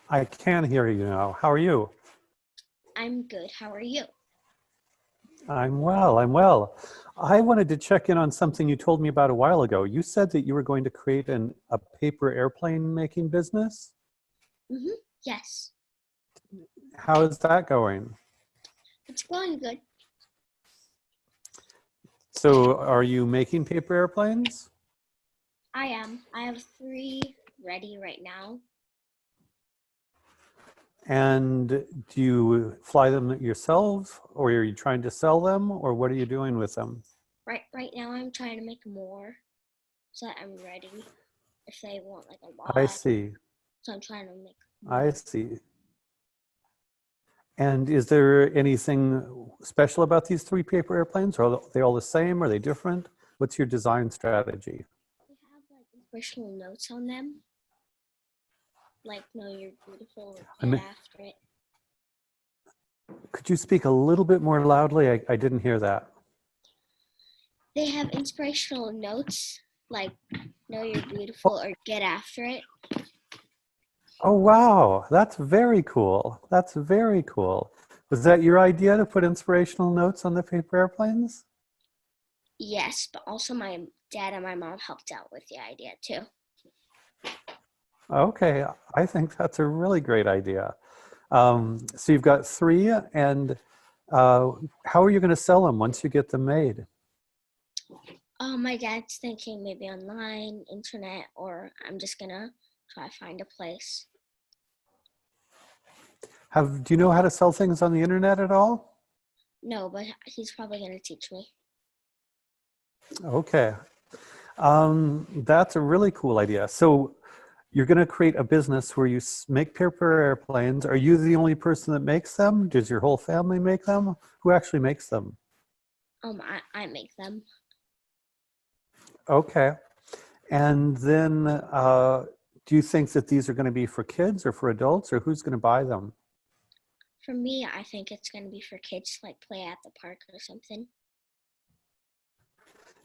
I can hear you now. How are you? I'm good. How are you? I'm well, I'm well. I wanted to check in on something you told me about a while ago. You said that you were going to create a paper airplane making business. Yes, How is that going? it's going good. So are you making paper airplanes? I am. I have three ready right now. And do you fly them yourself, or are you trying to sell them, or what are you doing with them? Right now, I'm trying to make more so that I'm ready if they want like a I lot. see. So I'm trying to make I more. see. And is there anything special about these three paper airplanes? Are they all the same? Are they different? What's your design strategy? They have like inspirational notes on them, like "Know you're beautiful" or I "Get mean, after it." could you speak a little bit more loudly? I didn't hear that. They have inspirational notes like "Know you're Oh, beautiful" or "Get after it." oh, wow. That's very cool. That's very cool. Was that your idea to put inspirational notes on the paper airplanes? Yes, but also my dad and my mom helped out with the idea too. Okay, I think that's a really great idea. So you've got three, and how are you going to sell them once you get them made? My dad's thinking maybe online, internet, or I'm just gonna try find a place. Do you know how to sell things on the internet at all? No, but he's probably gonna teach me. Okay. That's a really cool idea. So you're going to create a business where you make paper airplanes. Are you the only person that makes them? Does your whole family make them? Who actually makes them? I make them. Okay. And then do you think that these are going to be for kids or for adults, or who's going to buy them? For me, I think it's gonna be for kids, like play at the park or something.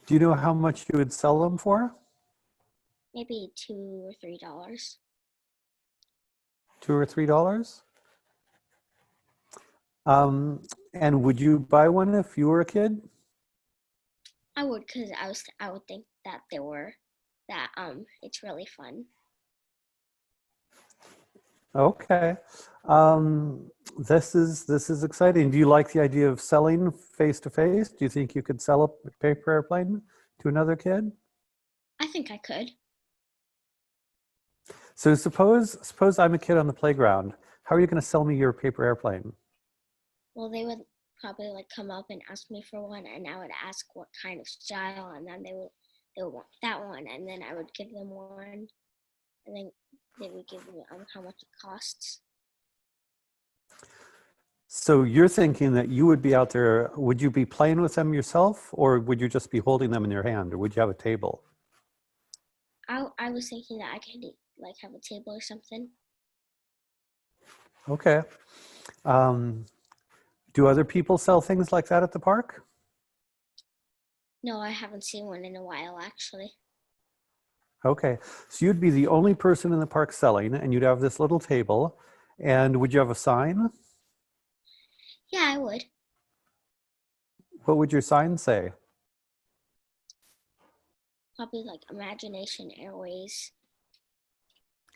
Do you know how much you would sell them for? Maybe $2 or $3. $2 or $3? And would you buy one if you were a kid? I would, cause I would think that it's really fun. Okay. This is exciting. Do you like the idea of selling face to face? Do you think you could sell a paper airplane to another kid? I think I could. So suppose I'm a kid on the playground. How are you going to sell me your paper airplane? Well, they would probably like come up and ask me for one, and I would ask what kind of style, and then they would want that one, and then I would give them one, and then they would give me how much it costs. So you're thinking that you would be out there, would you be playing with them yourself, or would you just be holding them in your hand, or would you have a table? I was thinking that I could like have a table or something. Okay. Um, do other people sell things like that at the park? No, I haven't seen one in a while actually. Okay, so you'd be the only person in the park selling, and you'd have this little table. And would you have a sign? Yeah, I would. What would your sign say? Probably like Imagination Airways,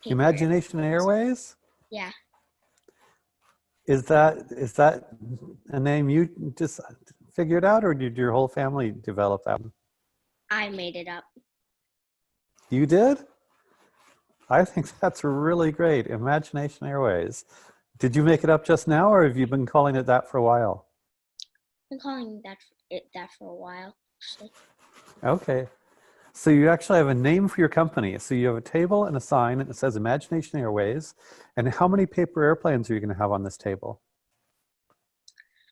paper Imagination airplanes. Airways? Yeah, Is that a name you just figured out, or did your whole family develop that one? I made it up. You did? I think that's really great. Imagination Airways. Did you make it up just now, or have you been calling it that for a while? I've been calling that for a while actually. Okay. So you actually have a name for your company. So you have a table and a sign, and it says Imagination Airways. And how many paper airplanes are you going to have on this table?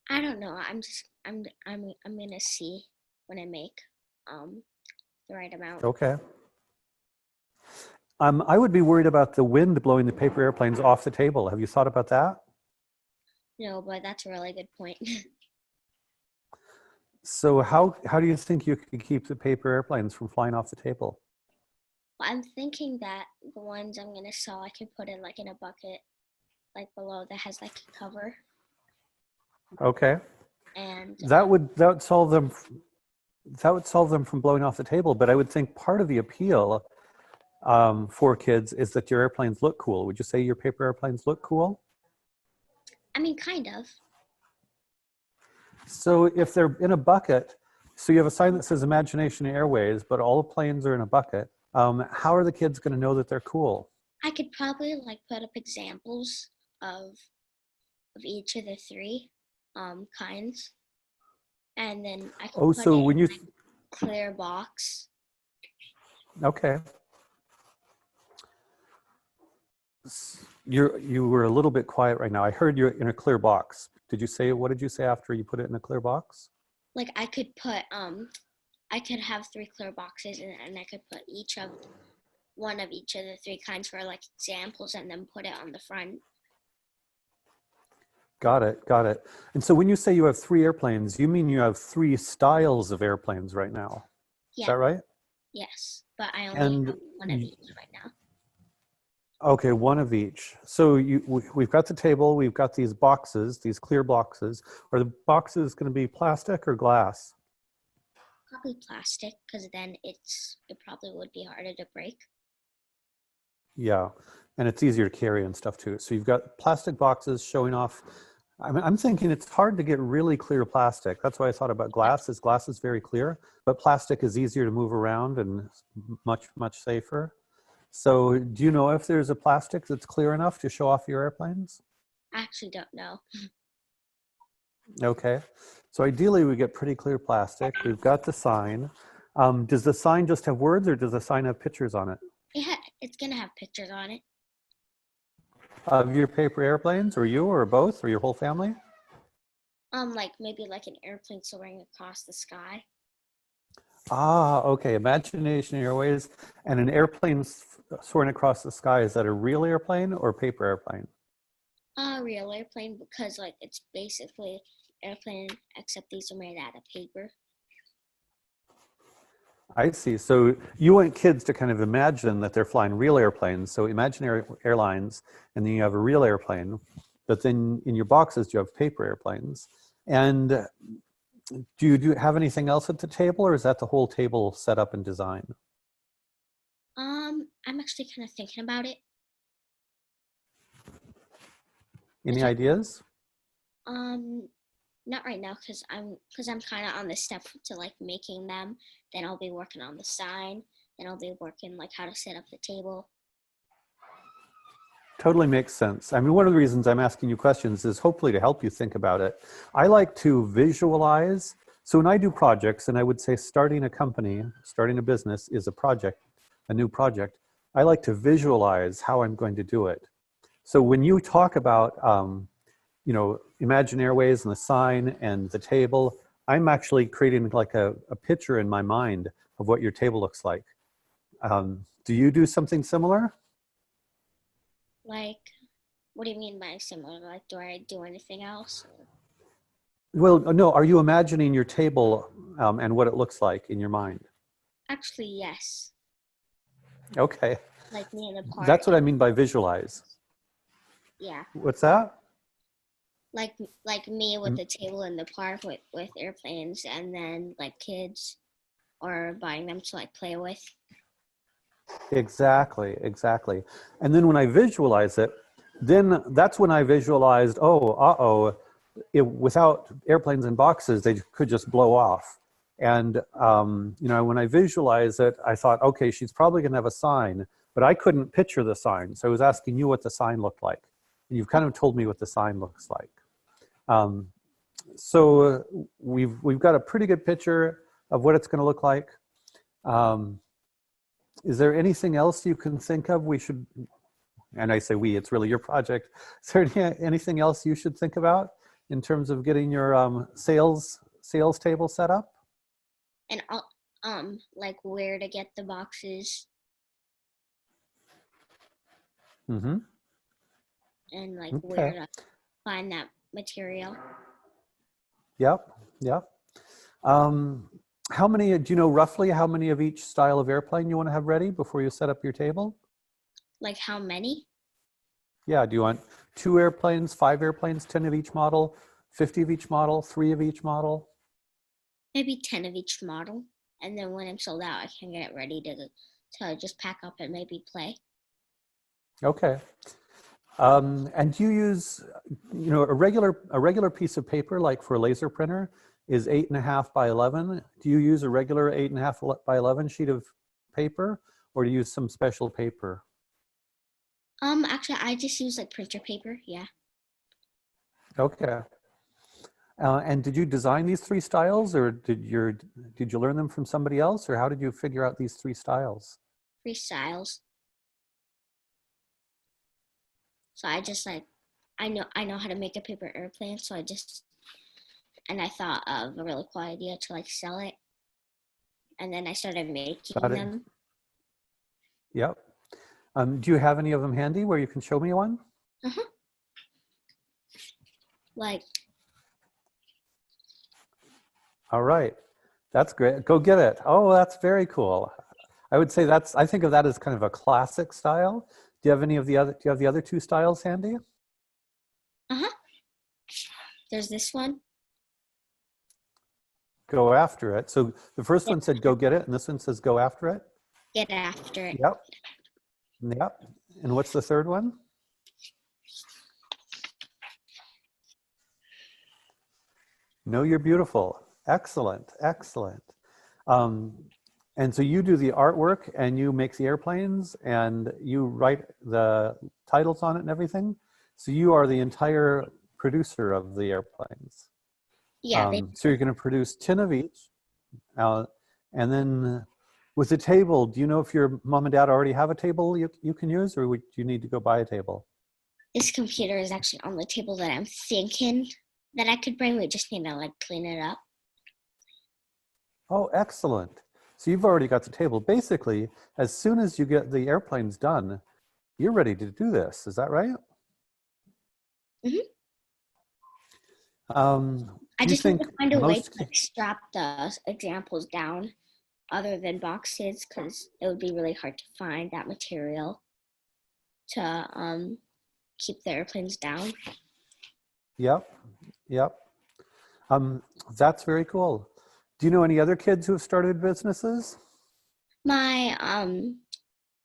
I don't know. I'm gonna see when I make um the right amount. Okay. I would be worried about the wind blowing the paper airplanes off the table. Have you thought about that? No, but that's a really good point. So how do you think you could keep the paper airplanes from flying off the table? But I'm thinking that the ones I'm gonna sew, I can put it like in a bucket, like below that has like a cover, Okay. and That would solve them. That would solve them from blowing off the table. But I would think part of the appeal for kids is that your airplanes look cool. Would you say your paper airplanes look cool? I mean, kind of. So if they're in a bucket, so you have a sign that says Imagination Airways, but all the planes are in a bucket. How are the kids going to know that they're cool? I could probably like put up examples of each of the three kinds, and then I could Oh, put so it when in you, like a clear box. okay, you were a little bit quiet right now. I heard you're in a clear box. Did you say, what did you say after you put it in a clear box? Like I could have three clear boxes, and I could put each of one of each of the three kinds for like examples, and then put it on the front. Got it, got it. And so when you say you have three airplanes, you mean you have three styles of airplanes right now. Is Yeah, that right? yes, but I only And have one of each right now. okay, one of each. So we've got the table, we've got these boxes, these clear boxes. Are the boxes going to be plastic or glass? Probably plastic, because then it probably would be harder to break. Yeah, and it's easier to carry and stuff too. So you've got plastic boxes showing off. I'm thinking it's hard to get really clear plastic. That's why I thought about glass. Is glass is very clear, but plastic is easier to move around and much safer. So do you know if there's a plastic that's clear enough to show off your airplanes? I actually don't know. Okay, so ideally we get pretty clear plastic. We've got the sign. Does the sign just have words or does the sign have pictures on it? It's gonna have pictures on it. Of your paper airplanes, or you, or both, or your whole family? Like maybe like an airplane soaring across the sky. Ah, okay, Imagination Airways and an airplane soaring across the sky. Is that a real airplane or paper airplane? A real airplane, because like it's basically airplane, except these are made out of paper. I see. So you want kids to kind of imagine that they're flying real airplanes, so imaginary airlines, and then you have a real airplane, but then in your boxes you have paper airplanes. And do you have anything else at the table, or is that the whole table set up and design? I'm actually kind of thinking about it. Any Cause ideas? um, not right now, because I'm kind of on the step to like making them. Then I'll be working on the sign. Then I'll be working like how to set up the table. Totally makes sense. I mean, one of the reasons I'm asking you questions is hopefully to help you think about it. I like to visualize. So when I do projects, and I would say starting a company, starting a business is a project, a new project, I like to visualize how I'm going to do it. So when you talk about, Imagine Airways and the sign and the table, I'm actually creating like a picture in my mind of what your table looks like. Do you do something similar? Like, what do you mean by similar? Like, do I do anything else? Well, no, are you imagining your table and what it looks like in your mind? Actually, yes. Okay, Like me in the park. that's what I mean by visualize. Yeah. What's that? like like me with Mm, the table in the park with airplanes, and then like kids or buying them to like play with. exactly, exactly. And then when I visualize it, then that's when I visualized, oh, uh-oh, without airplanes and boxes, they could just blow off. And, when I visualize it, I thought, okay, she's probably going to have a sign, but I couldn't picture the sign. So I was asking you what the sign looked like. And you've kind of told me what the sign looks like. Um, so we've got a pretty good picture of what it's going to look like. Um, is there anything else you can think of we should, and I say we, it's really your project. Is there anything else you should think about in terms of getting your sales table set up? And like where to get the boxes, Mm-hmm. and like where Okay. to find that material. Yep. Yep. Um, How many, do you know roughly how many of each style of airplane you want to have ready before you set up your table? Like how many? Yeah, do you want 2 airplanes, 5 airplanes, 10 of each model, 50 of each model, 3 of each model? Maybe 10 of each model. And then when I'm sold out, I can get it ready to just pack up and maybe play. Okay. And do you use, a regular piece of paper, like for a laser printer, is 8.5 by 11. Do you use a regular 8.5 by 11 sheet of paper, or do you use some special paper? Actually, I just use like printer paper. Yeah. Okay. And did you design these 3 styles, or did you learn them from somebody else, or how did you figure out these 3 styles? 3 styles. So I just like, I know how to make a paper airplane. So I thought of a really cool idea to like sell it. And then I started making Got it. them. Yep. Do you have any of them handy where you can show me one? Uh-huh. Like, All right. That's great. Go get it. Oh, that's very cool. I would say I think of that as kind of a classic style. Do you have do you have the other 2 styles handy? uh-huh. There's this one. Go after it. So the first one said go get it, and this one says go after it. Get after it. Yep. Yep. And what's the third one? Know you're beautiful. Excellent. Excellent. And so you do the artwork and you make the airplanes and you write the titles on it and everything. So you are the entire producer of the airplanes. Yeah. So you're going to produce 10 of each. And then with the table, do you know if your mom and dad already have a table you can use, or do you need to go buy a table? This computer is actually on the table that I'm thinking that I could bring. We just need to like clean it up. Oh, excellent. So you've already got the table. Basically, as soon as you get the airplanes done, you're ready to do this. Is that right? Mm-hmm. I Do you just need think to find a way to most like strap the examples down other than boxes, because it would be really hard to find that material to keep the airplanes down. Yep, yep. That's very cool. Do you know any other kids who have started businesses? My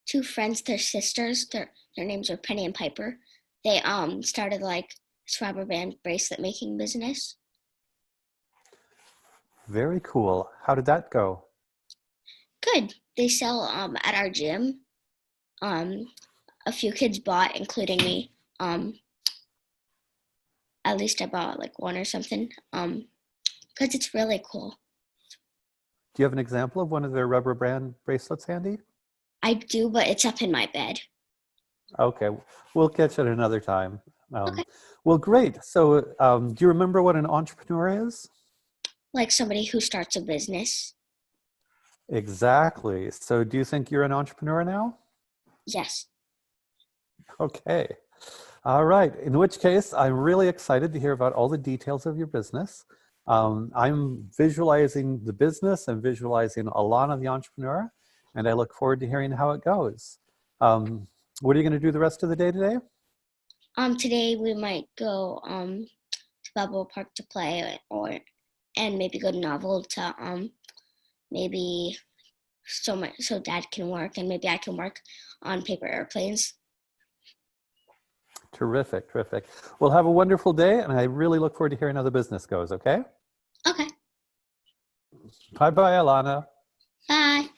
2 friends, they're sisters. Their names are Penny and Piper. They started like this rubber band bracelet making business. Very cool. How did that go? Good. They sell at our gym. A few kids bought, including me. At least I bought like 1 or something. Because it's really cool. Do you have an example of one of their rubber band bracelets handy? I do, but it's up in my bed. Okay, we'll catch it another time. Okay. Well, great. So do you remember what an entrepreneur is? Like somebody who starts a business. Exactly. So do you think you're an entrepreneur now? Yes. Okay. All right. In which case, I'm really excited to hear about all the details of your business. I'm visualizing the business and visualizing Alana, the entrepreneur, and I look forward to hearing how it goes. What are you going to do the rest of the day today? Today we might go to Balboa Park to play, and maybe go to Novel to maybe so Dad can work, and maybe I can work on paper airplanes. Terrific, terrific. Well, have a wonderful day, and I really look forward to hearing how the business goes, okay? Okay. Bye-bye, Alana. Bye.